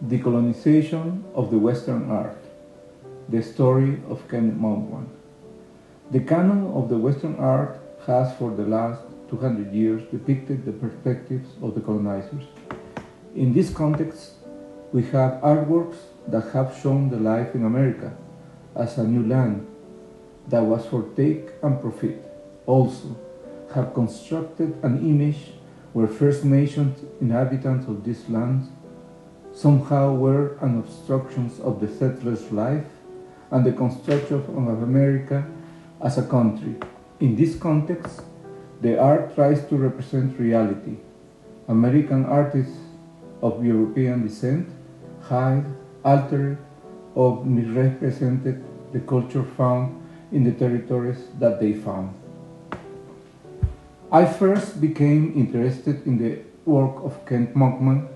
Decolonization of the Western Art, the story of Ken Monkman. The canon of the Western art has for the last 200 years depicted the perspectives of the colonizers. In this context, we have artworks that have shown the life in America as a new land that was for take and profit. Also, have constructed an image where First Nations inhabitants of this land somehow were an obstruction of the settlers' life and the construction of America as a country. In this context, the art tries to represent reality. American artists of European descent hide, altered, or misrepresented the culture found in the territories that they found. I first became interested in the work of Ken Monkman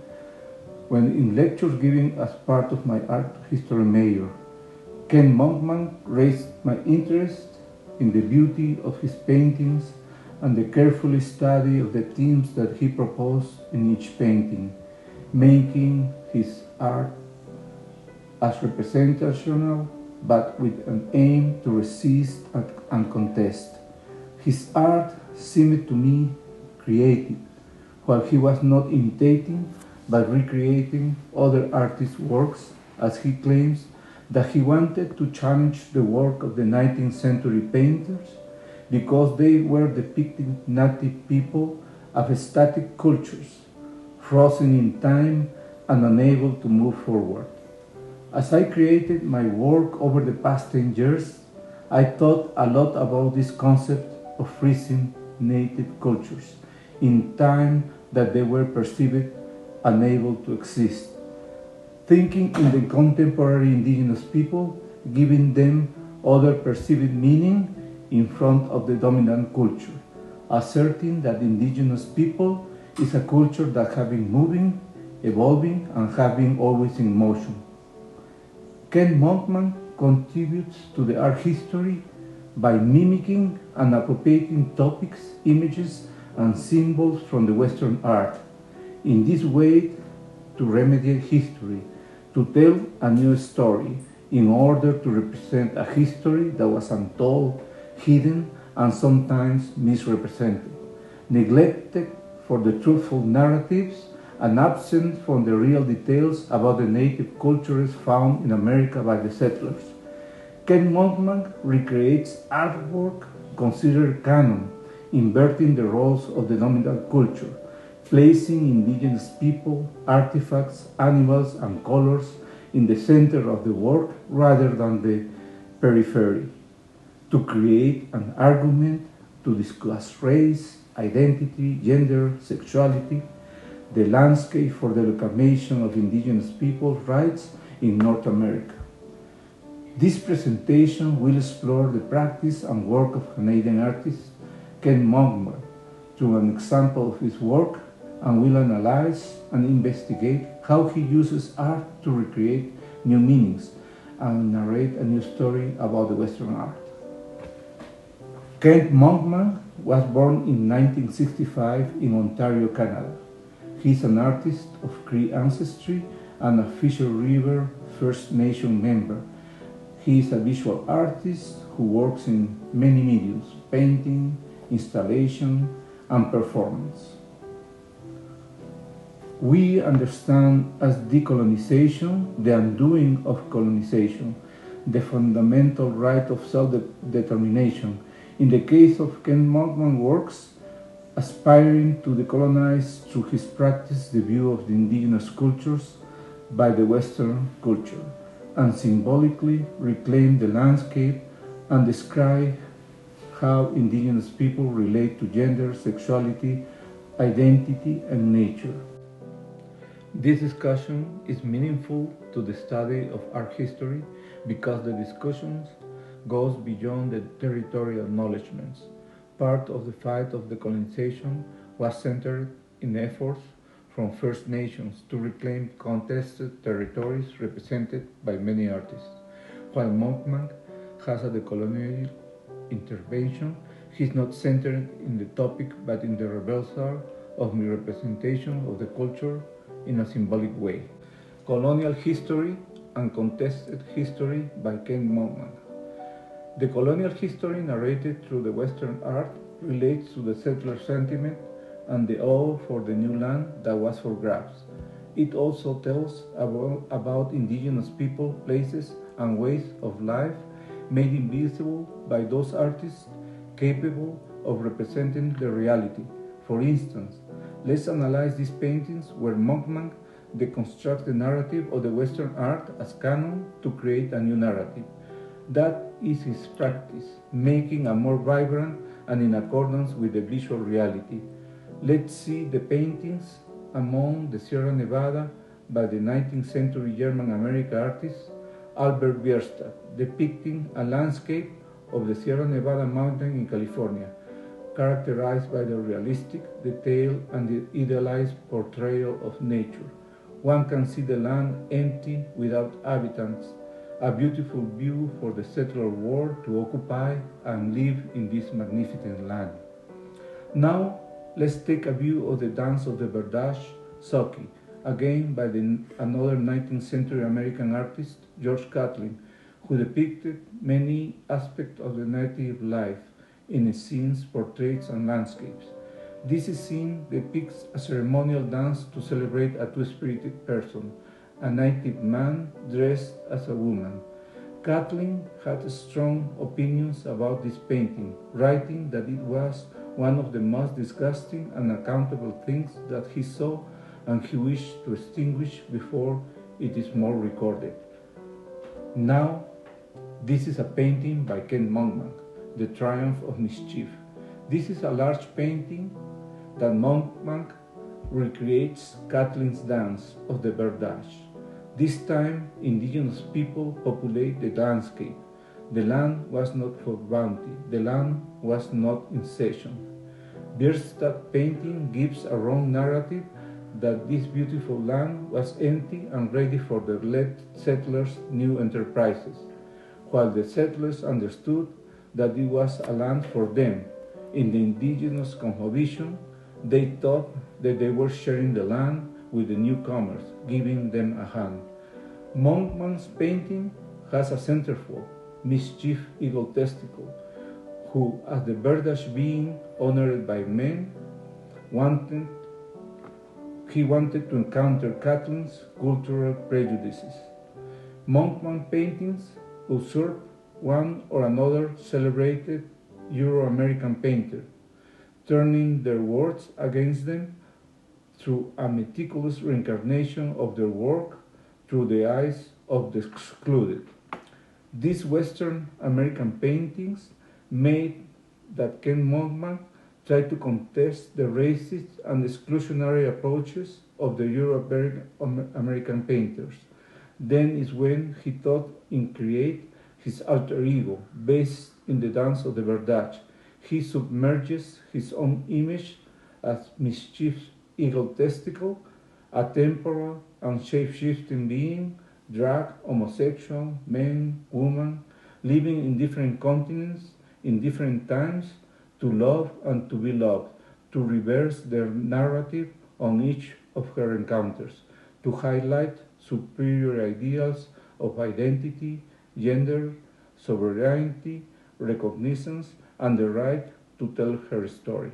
when in lectures given as part of my art history major. Ken Monkman raised my interest in the beauty of his paintings and the careful study of the themes that he proposed in each painting, making his art as representational but with an aim to resist and contest. His art seemed to me creative, while he was not imitating but recreating other artists' works, as he claims that he wanted to challenge the work of the 19th century painters because they were depicting native people of static cultures, frozen in time and unable to move forward. As I created my work over the past 10 years, I thought a lot about this concept of freezing native cultures in time that they were perceived unable to exist. Thinking in the contemporary indigenous people, giving them other perceived meaning in front of the dominant culture, asserting that indigenous people is a culture that have been moving, evolving, and have been always in motion. Ken Monkman contributes to the art history by mimicking and appropriating topics, images, and symbols from the Western art. In this way, to remediate history, to tell a new story in order to represent a history that was untold, hidden, and sometimes misrepresented, neglected for the truthful narratives and absent from the real details about the native cultures found in America by the settlers. Ken Monkman recreates artwork considered canon, inverting the roles of the dominant culture, placing indigenous people, artifacts, animals, and colors in the center of the work rather than the periphery, to create an argument to discuss race, identity, gender, sexuality, the landscape for the reclamation of indigenous people's rights in North America. This presentation will explore the practice and work of Canadian artist Ken Monkman through an example of his work, and will analyze and investigate how he uses art to recreate new meanings and narrate a new story about the Western art. Ken Monkman was born in 1965 in Ontario, Canada. He is an artist of Cree ancestry and a Fisher River First Nation member. He is a visual artist who works in many mediums: painting, installation, and performance. We understand as decolonization the undoing of colonization, the fundamental right of self-determination. In the case of Ken Monkman works, aspiring to decolonize through his practice the view of the indigenous cultures by the Western culture, and symbolically reclaim the landscape and describe how indigenous people relate to gender, sexuality, identity, and nature. This discussion is meaningful to the study of art history because the discussion goes beyond the territorial acknowledgements. Part of the fight of decolonization was centered in efforts from First Nations to reclaim contested territories represented by many artists. While Monkman has a decolonial intervention, he is not centered in the topic but in the reversal of the representation of the culture in a symbolic way. Colonial History and Contested History by Ken Monkman. The colonial history narrated through the Western art relates to the settler sentiment and the awe for the new land that was for grabs. It also tells about indigenous people, places, and ways of life made invisible by those artists capable of representing the reality. For instance, let's analyze these paintings where Monkman deconstructs the narrative of the Western art as canon to create a new narrative. That is his practice, making a more vibrant and in accordance with the visual reality. Let's see the paintings among the Sierra Nevada by the 19th century German-American artist Albert Bierstadt, depicting a landscape of the Sierra Nevada mountain in California, characterized by the realistic, detailed, and the idealized portrayal of nature. One can see the land empty without inhabitants, a beautiful view for the settler world to occupy and live in this magnificent land. Now, let's take a view of the dance of the Berdache, Soki, again by another 19th century American artist, George Catlin, who depicted many aspects of the native life in his scenes, portraits, and landscapes. This scene depicts a ceremonial dance to celebrate a two-spirited person, a native man dressed as a woman. Catlin had strong opinions about this painting, writing that it was one of the most disgusting and unaccountable things that he saw and he wished to extinguish before it is more recorded. Now, this is a painting by Ken Monkman, The Triumph of Mischief. This is a large painting that Monkman recreates Catlin's dance of the Berdache. This time, indigenous people populate the landscape. The land was not for bounty. The land was not in session. Bierstadt's painting gives a wrong narrative that this beautiful land was empty and ready for the late settlers' new enterprises, while the settlers understood that it was a land for them. In the indigenous cosmovision, they thought that they were sharing the land with the newcomers, giving them a hand. Monkman's painting has a centerfold, Mischief Eagle Testicle, who, as the Berdache being honored by men, wanted to encounter Catlin's cultural prejudices. Monkman paintings usurp one or another celebrated Euro-American painter, turning their words against them through a meticulous reincarnation of their work through the eyes of the excluded. These Western American paintings made that Ken Monkman tried to contest the racist and exclusionary approaches of the Euro-American painters. Then is when he thought in create his alter ego based in the dance of the Berdache. He submerges his own image as Mischief Eagle Testicle, a temporal and shape-shifting being, drag, homosexual, man, woman, living in different continents, in different times, to love and to be loved, to reverse their narrative on each of her encounters, to highlight superior ideals of identity, gender, sovereignty, recognition, and the right to tell her story.